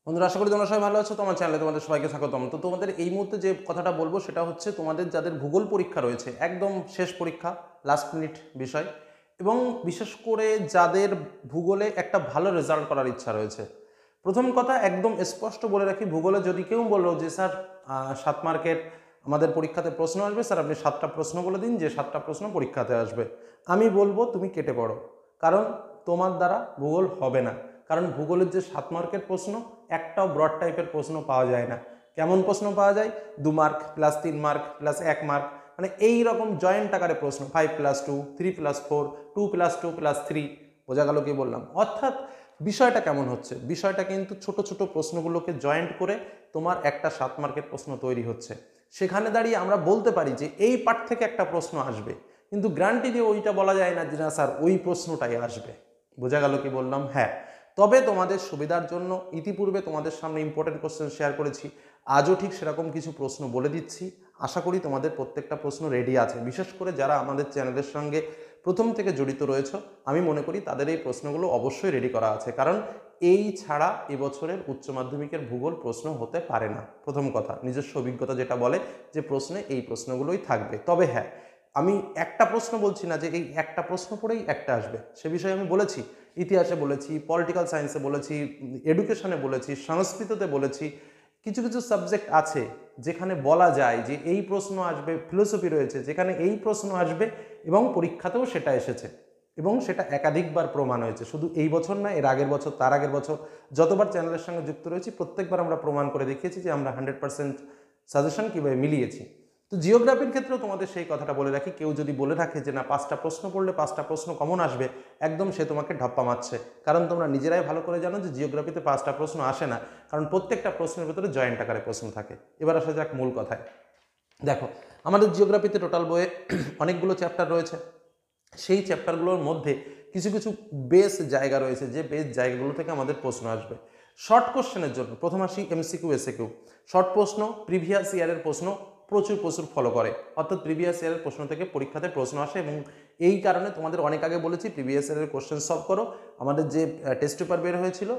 বন্ধুরা, আশা করি তোমরা সবাই ভালো আছো। তোমার চ্যানেলে তোমাদের সবাইকে স্বাগতম। তো তোমাদের এই মুহূর্তে যে কথাটা বলবো সেটা হচ্ছে, তোমাদের যাদের ভূগোল পরীক্ষা রয়েছে, একদম শেষ পরীক্ষা, লাস্ট মিনিট বিষয়, এবং বিশেষ করে যাদের ভূগোলে একটা ভালো রেজাল্ট করার ইচ্ছা রয়েছে। প্রথম কথা একদম স্পষ্ট বলে রাখি, ভূগোলে যদি কেউ বললো যে স্যার 7 মার্কের আমাদের পরীক্ষাতে প্রশ্ন আসবে, স্যার আপনি 7টা প্রশ্ন বলে দিন যে 7টা প্রশ্ন পরীক্ষাতে আসবে, আমি বলবো তুমি কেটে পড়ো। কারণ তোমার দ্বারা ভূগোল হবে না। কারণ ভূগোলের যে 7 মার্কের প্রশ্ন, একটাও ব্রড টাইপের প্রশ্ন পাওয়া যায় না। কেমন প্রশ্ন পাওয়া যায়? 2 mark plus 3 mark plus 1 mark, মানে এই রকম জয়েন্ট আকারে প্রশ্ন, 5+2, 3+4, 2+2+3। বোঝা গেল কি বললাম? অর্থাৎ বিষয়টা কেমন হচ্ছে, বিষয়টা কিন্তু ছোট ছোট প্রশ্নগুলোকে জয়েন্ট করে তোমার একটা 7 মার্কের প্রশ্ন তৈরি হচ্ছে। সেখানে দাঁড়িয়ে আমরা বলতে পারি যে এই পার্ট থেকে একটা প্রশ্ন আসবে, কিন্তু গ্যারান্টি দিয়ে ওইটা বলা যায় না যে না স্যার ওই প্রশ্নটাই আসবে। বোঝা গেল কি বললাম? হ্যাঁ, তবে তোমাদের সুবিধার জন্য ইতিপূর্বে তোমাদের সামনে ইম্পর্টেন্ট কোশ্চেন শেয়ার করেছি, আজও ঠিক সেরকম কিছু প্রশ্ন বলে দিচ্ছি। আশা করি তোমাদের প্রত্যেকটা প্রশ্ন রেডি আছে। বিশেষ করে যারা আমাদের চ্যানেলের সঙ্গে প্রথম থেকে জড়িত রয়েছে, আমি মনে করি তাদের এই প্রশ্নগুলো অবশ্যই রেডি করা আছে। কারণ এই ছাড়া এবছরের উচ্চ মাধ্যমিকের ভূগোল প্রশ্ন হতে পারে না। প্রথম কথা, নিজস্ব অভিজ্ঞতা যেটা বলে যে প্রশ্নে এই প্রশ্নগুলোই থাকবে। তবে হ্যাঁ, আমি একটা প্রশ্ন বলছি না যে এই একটা প্রশ্ন পড়েই একটা আসবে, সে বিষয়ে আমি বলেছি। ইতিহাসে বলেছি, পলিটিক্যাল সায়েন্সে বলেছি, এডুকেশনে বলেছি, সংস্কৃততে বলেছি। কিছু কিছু সাবজেক্ট আছে যেখানে বলা যায় যে এই প্রশ্ন আসবে। ফিলোসফি রয়েছে যেখানে এই প্রশ্ন আসবে, এবং পরীক্ষাতেও সেটা এসেছে, এবং সেটা একাধিকবার প্রমাণ হয়েছে। শুধু এই বছর না, এর আগের বছর, তার আগের বছর, যতবার চ্যানেলের সঙ্গে যুক্ত রয়েছি প্রত্যেকবার আমরা প্রমাণ করে দেখিয়েছি যে আমরা 100% সাজেশন কীভাবে মিলিয়েছি। তো জিওগ্রাফির ক্ষেত্রেও তোমাদের সেই কথাটা বলে রাখি, কেউ যদি বলে রাখে যে না 5টা প্রশ্ন পড়লে 5টা প্রশ্ন কমন আসবে, একদম সে তোমাকে ঢপ্পা মারছে। কারণ তোমরা নিজেরাই ভালো করে জানো যে জিওগ্রাফিতে 5টা প্রশ্ন আসে না, কারণ প্রত্যেকটা প্রশ্নের ভেতরে জয়েন্ট আকারে প্রশ্ন থাকে। এবার আসা যাক মূল কথায়। দেখো, আমাদের জিওগ্রাফিতে টোটাল বইয়ে অনেকগুলো চ্যাপ্টার রয়েছে। সেই চ্যাপ্টারগুলোর মধ্যে কিছু কিছু বেস জায়গা রয়েছে, যে বেস জায়গাগুলো থেকে আমাদের প্রশ্ন আসবে। শর্ট কোশ্চেনের জন্য প্রথম আসি এমসিকিউ এসএকিউ। শর্ট প্রশ্ন, প্রিভিয়াস ইয়ারের প্রশ্ন প্রচুর প্রচুর ফলো করে, অর্থাৎ প্রিভিয়াস ইয়ারের প্রশ্ন থেকে পরীক্ষাতে প্রশ্ন আসে। এবং এই কারণে তোমাদের অনেক আগে বলেছি প্রিভিয়াস ইয়ারের কোশ্চেন সলভ করো। আমাদের যে টেস্ট পেপার বের হয়েছিল,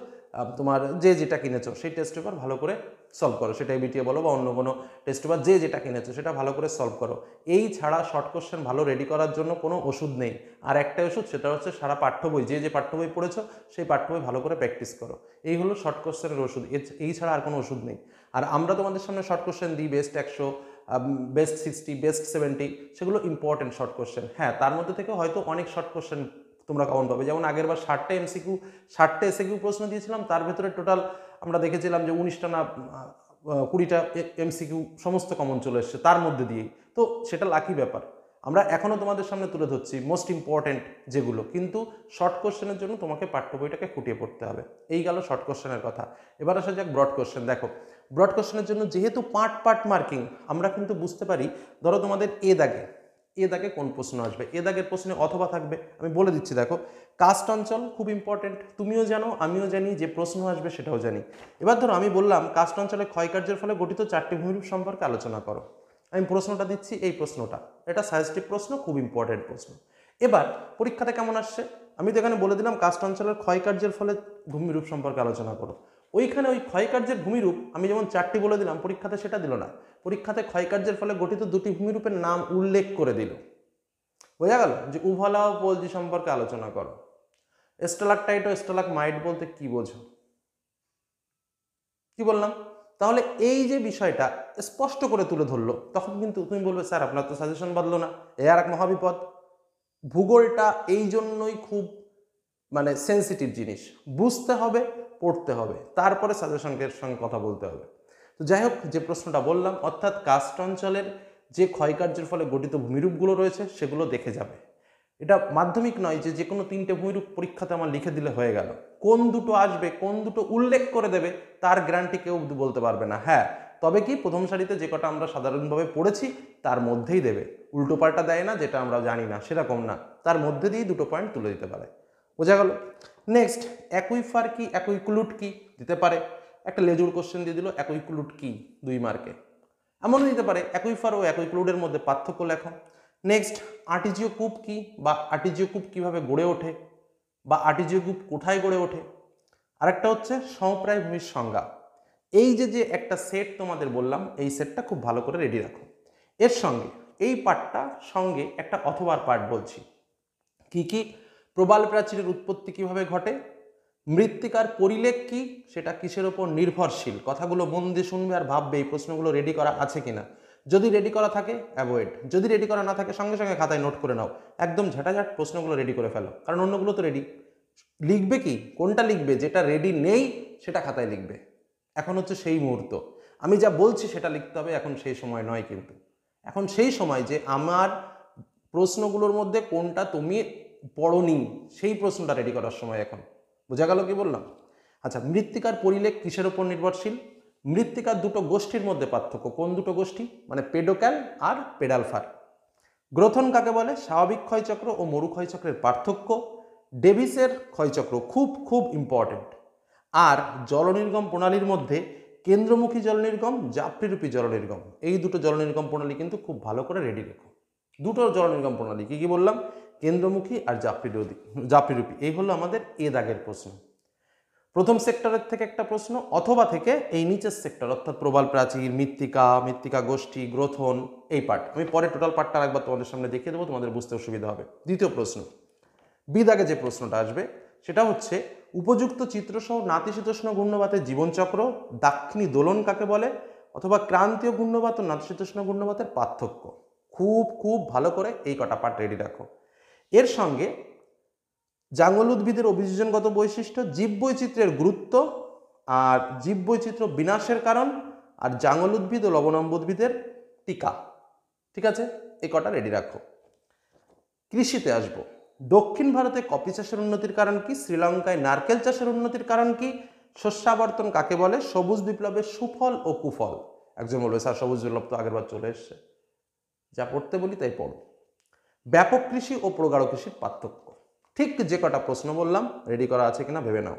তোমার যে যেটা কিনেছো সেই টেস্ট পেপার ভালো করে সলভ করো, সেটা এবিটিএ বলো বা অন্য কোনো টেস্ট পেপার, যে যেটা কিনেছো সেটা ভালো করে সলভ করো। এই ছাড়া শর্ট কোশ্চেন ভালো রেডি করার জন্য কোনো ওষুধ নেই। আর একটাই ওষুধ, সেটা হচ্ছে সারা পাঠ্য বই, যে পাঠ্য বই পড়েছো সেই পাঠ্য বই ভালো করে প্র্যাকটিস করো। এই হলো শর্ট কোশ্চেনের ওষুধ, এই ছাড়া আর কোনো ওষুধ নেই। আর আমরা তোমাদের সামনে শর্ট কোশ্চেন দিই বেস্ট 100, বেস্ট 60, বেস্ট 70, সেগুলো ইম্পর্টেন্ট শর্ট কোশ্চেন। হ্যাঁ, তার মধ্যে থেকে হয়তো অনেক শর্ট কোশ্চেন তোমরা কমন পাবে। যেমন আগের বার 60টা এমসিকিউ, 60টা এসএকিউ প্রশ্ন দিয়েছিলাম, তার ভেতরে টোটাল আমরা দেখেছিলাম যে 19টা না 20টা এমসিকিউ সমস্ত কমন চলে এসছে তার মধ্যে দিয়েই। তো সেটা লাকি ব্যাপার। আমরা এখনও তোমাদের সামনে তুলে ধরছি মোস্ট ইম্পর্টেন্ট যেগুলো, কিন্তু শর্ট কোশ্চেনের জন্য তোমাকে পাঠ্য বইটাকে খুঁটিয়ে পড়তে হবে। এই গেল শর্ট কোশ্চেনের কথা। এবার আসা যাক ব্রড কোশ্চেন। দেখো, ব্রড কোশ্চেনের জন্য যেহেতু পার্ট পার্ট মার্কিং, আমরা কিন্তু বুঝতে পারি, ধরো তোমাদের এ দাগে কোন প্রশ্ন আসবে, এ দাগের প্রশ্নে অথবা থাকবে। আমি বলে দিচ্ছি, দেখো, কাস্ট অঞ্চল খুব ইম্পর্টেন্ট, তুমিও জানো আমিও জানি, যে প্রশ্ন আসবে সেটাও জানি। এবার ধরো আমি বললাম কাস্ট অঞ্চলে ক্ষয়কার্যের ফলে গঠিত 4টি ভূমিরূপ সম্পর্কে আলোচনা করো। আমি প্রশ্নটা দিচ্ছি, এই প্রশ্নটা, এটা সাজেস্টিভ প্রশ্ন, খুব ইম্পর্টেন্ট প্রশ্ন। এবার পরীক্ষাতে কেমন আসছে, আমি তো এখানে বলে দিলাম কাস্ট অঞ্চলের ক্ষয়কার্যের ফলে ভূমিরূপ সম্পর্কে আলোচনা করো। ওইখানে ওই ক্ষয়কার্যের ভূমিরূপ আমি যেমন 4টি বলে দিলাম, পরীক্ষাতে সেটা দিল না। পরীক্ষাতে ক্ষয়কার্যের ফলে গঠিত 2টি ভূমিরূপের নাম উল্লেখ করে দিল। বোঝা গেল যে উভালা ও পোলজি সম্পর্কে আলোচনা করো। স্টালাকটাইট ও স্টালাকমাইট বলতে কি বোঝো? কি বললাম? তাহলে এই যে বিষয়টা স্পষ্ট করে তুলে ধরলো, তখন কিন্তু তুমি বলবে স্যার আপনার তো সাজেশন বদলো না, এ আর এক মহাবিপদ। ভূগোলটা এই জন্যই খুব সেন্সিটিভ জিনিস, বুঝতে হবে, পড়তে হবে, তারপরে সাজেশনের সঙ্গে কথা বলতে হবে। তো যাই হোক, যে প্রশ্নটা বললাম, অর্থাৎ কাস্ট অঞ্চলের যে ক্ষয়কার্যের ফলে গঠিত ভূমিরূপগুলো রয়েছে সেগুলো দেখে যাবে। এটা মাধ্যমিক নয় যে যে কোনো 3টে ভূমিরূপ পরীক্ষাতে আমার লিখে দিলে হয়ে গেল। কোন দুটো আসবে, কোন দুটো উল্লেখ করে দেবে, তার গ্যারান্টি কেউ বলতে পারবে না। হ্যাঁ, তবে কি প্রথম সারিতে যে কটা আমরা সাধারণভাবে পড়েছি তার মধ্যেই দেবে, উল্টো পাল্টা দেয় না, যেটা আমরা জানি না সেরকম না, তার মধ্যে দিয়েই দুটো পয়েন্ট তুলে দিতে পারে। বোঝা গেল? নেক্সট, অ্যাকুইফার কি, অ্যাকুইক্লুড কি দিতে পারে। একটা লেজুর কোশ্চেন দিয়ে দিল, অ্যাকুইক্লুড কি, 2 মার্কে। এমনও দিতে পারে অ্যাকুইফার ও অ্যাকুইক্লুডের মধ্যে পার্থক্য লেখো। নেক্সট, আর্টিজিও কূপ কি, বা আর্টিজিও কূপ কীভাবে গড়ে ওঠে, বা আর্টিজিও কূপ কোথায় গড়ে ওঠে। আরেকটা হচ্ছে সমপ্রায় ভূমির সংজ্ঞা। এই যে একটা সেট তোমাদের বললাম, এই সেটটা খুব ভালো করে রেডি রাখো। এর সঙ্গে এই পার্টটা সঙ্গে একটা অথবার পার্ট বলছি। কি কি? প্রবাল প্রাচীরের উৎপত্তি কিভাবে ঘটে, মৃত্তিকার পরিলেখ কি, সেটা কিসের ওপর নির্ভরশীল। কথাগুলো মন দিয়ে শুনবে আর ভাববে এই প্রশ্নগুলো রেডি করা আছে কিনা। যদি রেডি করা থাকে অ্যাভয়েড, যদি রেডি করা না থাকে সঙ্গে সঙ্গে খাতায় নোট করে নাও, একদম ঝাঁটাঝাট প্রশ্নগুলো রেডি করে ফেলো, কারণ অন্যগুলো তো রেডি। লিখবে কি, কোনটা লিখবে? যেটা রেডি নেই সেটা খাতায় লিখবে। এখন হচ্ছে সেই মুহূর্ত, আমি যা বলছি সেটা লিখতে হবে, এখন সেই সময় নয়। কিন্তু এখন সেই সময় যে আমার প্রশ্নগুলোর মধ্যে কোনটা তুমি পড়োনি সেই প্রশ্নটা রেডি করার সময় এখন। বোঝা গেল কি বললাম? আচ্ছা, মৃত্তিকার পরিলেখ কিসের উপর নির্ভরশীল? মৃত্তিকার দুটো গোষ্ঠীর মধ্যে পার্থক্য। কোন দুটো গোষ্ঠী? মানে পেডোক্যাল আর পেডালফার। গ্রথন কাকে বলে? স্বাভাবিক ক্ষয়চক্র ও মরু ক্ষয়চক্রের পার্থক্য। ডেভিসের ক্ষয়চক্র খুব খুব ইম্পর্টেন্ট। আর জলনির্গম প্রণালীর মধ্যে কেন্দ্রমুখী জলনির্গম, জাপটিরূপী জলনির্গম, এই দুটো জলনির্গম প্রণালী কিন্তু খুব ভালো করে রেডি রেখো। দুটো জলনির্গম প্রণালী কি কি বললাম? কেন্দ্রমুখী আর জাপটিরূপী। এই হলো আমাদের এ দাগের প্রশ্ন। প্রথম সেক্টরের থেকে একটা প্রশ্ন, অথবা থেকে এই নিচের সেক্টর অর্থাৎ প্রবাল প্রাচীর, মৃত্তিকা গোষ্ঠী, গ্রথন, এই পার্ট আমি পরে টোটাল পার্টটা একবার তোমাদের সামনে দেখিয়ে দেবো, তোমাদের বুঝতে অসুবিধা হবে। দ্বিতীয় প্রশ্ন, বি দাগে যে প্রশ্নটা আসবে সেটা হচ্ছে উপযুক্ত চিত্রসহ নাতিশীতোষ্ণ ঘূর্ণবাতের জীবনচক্র, দাক্ষিণী দোলন কাকে বলে, অথবা ক্রান্তীয় ঘূর্ণবাত ও নাতিশীতোষ্ণ ঘূর্ণবাতের পার্থক্য। খুব খুব ভালো করে এই কটা পার্ট রেডি রাখো। এর সঙ্গে জাঙ্গল উদ্ভিদের অভিযোজনগত বৈশিষ্ট্য, জীববৈচিত্র্যের গুরুত্ব, আর জীববৈচিত্র্য বিনাশের কারণ, আর জাঙ্গল উদ্ভিদ ও লবণাম্ব উদ্ভিদের টিকা। ঠিক আছে, এই কটা রেডি রাখো। কৃষিতে আসবো। দক্ষিণ ভারতে কফি চাষের উন্নতির কারণ কি? শ্রীলঙ্কায় নারকেল চাষের উন্নতির কারণ কি? শস্যাবর্তন কাকে বলে? সবুজ বিপ্লবের সুফল ও কুফল। একজন বলবে স্যার সবুজ বিপ্লব তো আগের বার চলে এসছে। যা পড়তে বলি তাই পড়ো। ব্যাপক কৃষি ও প্রগাঢ় কৃষির পার্থক্য। ঠিক যে কটা প্রশ্ন বললাম রেডি করা আছে কিনা ভেবে নাও।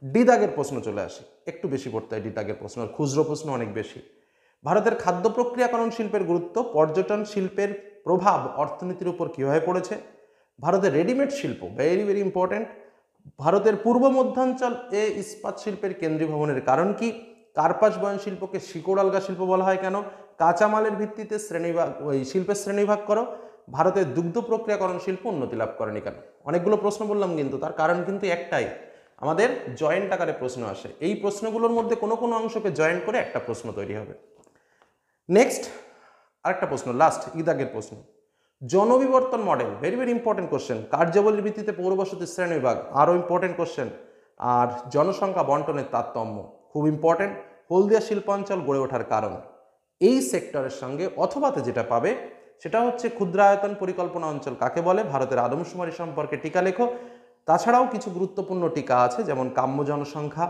ডি দাগের প্রশ্ন চলে আসি, একটু বেশি পড়তে হয় ডি দাগের প্রশ্ন, খুচরো প্রশ্ন অনেক বেশি। ভারতের খাদ্য প্রক্রিয়াকরণ শিল্পের গুরুত্ব, পর্যটন শিল্পের প্রভাব অর্থনীতির উপর কীভাবে পড়েছে, ভারতের রেডিমেড শিল্প ভেরি ভেরি ইম্পর্টেন্ট, ভারতের পূর্ব মধ্যাঞ্চল এ ইস্পাত শিল্পের কেন্দ্রীভবনের কারণ কি, কার্পাস বয়ন শিল্পকে শিকড় আলগা শিল্প বলা হয় কেন, কাঁচামালের ভিত্তিতে শিল্পের শ্রেণীভাগ করো, ভারতের দুগ্ধ প্রক্রিয়াকরণ শিল্প উন্নতি লাভ করেনি কেন। অনেকগুলো প্রশ্ন বললাম, কিন্তু তার কারণ কিন্তু একটাই, আমাদের জয়েন্ট আকারে প্রশ্ন আসে। এই প্রশ্নগুলোর মধ্যে কোনো কোনো অংশকে জয়েন্ট করে একটা প্রশ্ন তৈরি হবে। নেক্সট আরেকটা প্রশ্ন, লাস্ট ইদাগের প্রশ্ন, জনবিবর্তন model very very important question. কার্যাবলীর ভিত্তিতে পৌরবসতি শ্রেণীবিভাগ আরও ইম্পর্টেন্ট কোশ্চেন। আর জনসংখ্যা বন্টনের তারতম্য খুব ইম্পর্টেন্ট। হলদিয়া শিল্পাঞ্চল গড়ে ওঠার কারণ। এই সেক্টরের সঙ্গে অথবাতে যেটা পাবে সেটা হচ্ছে ক্ষুদ্রায়তন পরিকল্পনা অঞ্চল কাকে বলে, ভারতের আদমশুমারি সম্পর্কে টিকা লেখো। তাছাড়াও কিছু গুরুত্বপূর্ণ টিকা আছে, যেমন কাম্য জনসংখ্যা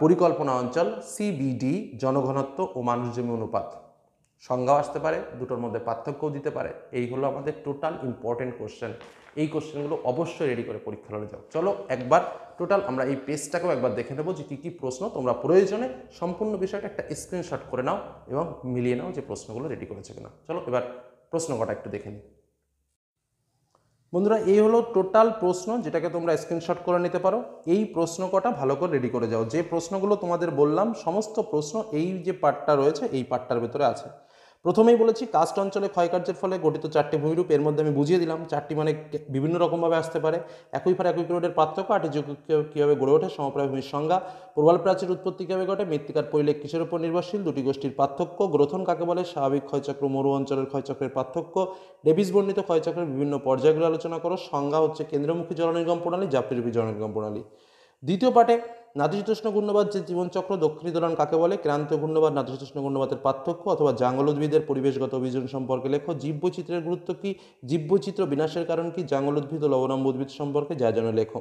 পরিকল্পনা অঞ্চল, সিবিডি, জনঘনত্ব ও মানুষ জমি অনুপাত। সংজ্ঞাও আসতে পারে, দুটোর মধ্যে পার্থক্যও দিতে পারে। এই হলো আমাদের টোটাল ইম্পর্টেন্ট কোশ্চেন। এই কোশ্চেনগুলো অবশ্যই রেডি করে পরীক্ষা হলে যাও। চলো একবার টোটাল আমরা এই পেজটাকেও একবার দেখে নেবো যে কী কী প্রশ্ন। তোমরা প্রয়োজনে সম্পূর্ণ বিষয়টা একটা স্ক্রিনশট করে নাও এবং মিলিয়ে নাও যে প্রশ্নগুলো রেডি করেছে কিনা। চলো এবার প্রশ্ন কটা একটু দেখে নিই। বন্ধুরা, এই হলো টোটাল প্রশ্ন, যেটাকে তোমরা স্ক্রিনশট করে নিতে পারো। এই প্রশ্ন কটা ভালো করে রেডি করে যাও। যে প্রশ্নগুলো তোমাদের বললাম সমস্ত প্রশ্ন এই যে পার্টটা রয়েছে এই পার্টটার ভেতরে আছে। প্রথমেই বলেছি কাস্ট অঞ্চলে ক্ষয়কার্যের ফলে গঠিত 4টি ভূমিরূপ। এর মধ্যে আমি বুঝিয়ে দিলাম 4টি মানে বিভিন্ন রকমভাবে আসতে পারে। একই ফার একই পিরিয়ডের পার্থক্য, 8টি যুগ কীভাবে গড়ে ওঠে, সমপ্রায় ভূমির সংজ্ঞা, প্রবাল প্রাচীর উৎপত্তি কীভাবে ঘটে, মৃত্তিকার পরিলেখ কিসের উপর নির্ভরশীল, দুটি গোষ্ঠীর পার্থক্য, গ্রথন কাকে বলে, স্বাভাবিক ক্ষয়চক্র মরু অঞ্চলের ক্ষয়চক্রের পার্থক্য, ডেভিস বর্ণিত ক্ষয়চক্রের বিভিন্ন পর্যায়গুলো আলোচনা করো। সংজ্ঞা হচ্ছে কেন্দ্রমুখী জলনির্গম প্রণালী, জাপটিরূপী জলনির্গম প্রণালী। দ্বিতীয় পার্টে নাতিশীতোষ্ণ ঘূর্ণবাত যে জীবনচক্র, দক্ষিণী দোলন কাকে বলে, ক্রান্তীয় ঘূর্ণবাত নাতিশীতোষ্ণ ঘূর্ণবাতের পার্থক্য অথবা জাঙ্গল উদ্ভিদের পরিবেশগত অভিযোজন সম্পর্কে লেখো। জীববৈচিত্র্যের গুরুত্ব কী, জীববৈচিত্র্য বিনাশের কারণ কি, জাঙ্গল উদ্ভিদ ও লবণাম্ব উদ্ভিদ সম্পর্কে যা যেন লেখো।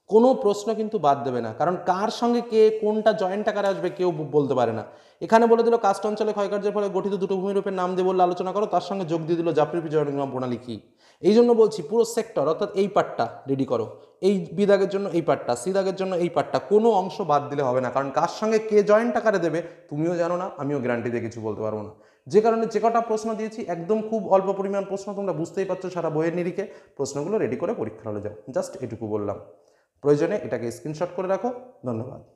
কোনো প্রশ্ন কিন্তু বাদ দেবে না, কারণ কার সঙ্গে কে কোনটা জয়েন্ট আকারে আসবে কেউ বলতে পারে না। এখানে বলে দিল কাস্ট অঞ্চলে ক্ষয়কার্যের ফলে গঠিত দুটো ভূমিরূপের নাম দিয়ে বললে আলোচনা করো, তার সঙ্গে যোগ দিয়ে দিল জাপটিরূপী জলনির্গম প্রণালী কী। এই জন্য বলছি পুরো সেক্টর অর্থাৎ এই পার্টটা রেডি করো। এই বি দাগের জন্য এই পার্টটা, সি দাগের জন্য এই পার্টটা, কোনো অংশ বাদ দিলে হবে না, কারণ কার সঙ্গে কে জয়েন্ট আকারে দেবে তুমিও জানো না, আমিও গ্যারান্টি দিয়ে কিছু বলতে পারবো না। যে কারণে যে কটা প্রশ্ন দিয়েছি একদম খুব অল্প পরিমাণ প্রশ্ন, তোমরা বুঝতেই পারছো সারা বইয়ের নিরিখে। প্রশ্নগুলো রেডি করে পরীক্ষা হলে যাও, জাস্ট এটুকু বললাম। প্রয়োজনে এটাকে স্ক্রিনশট করে রাখো। ধন্যবাদ।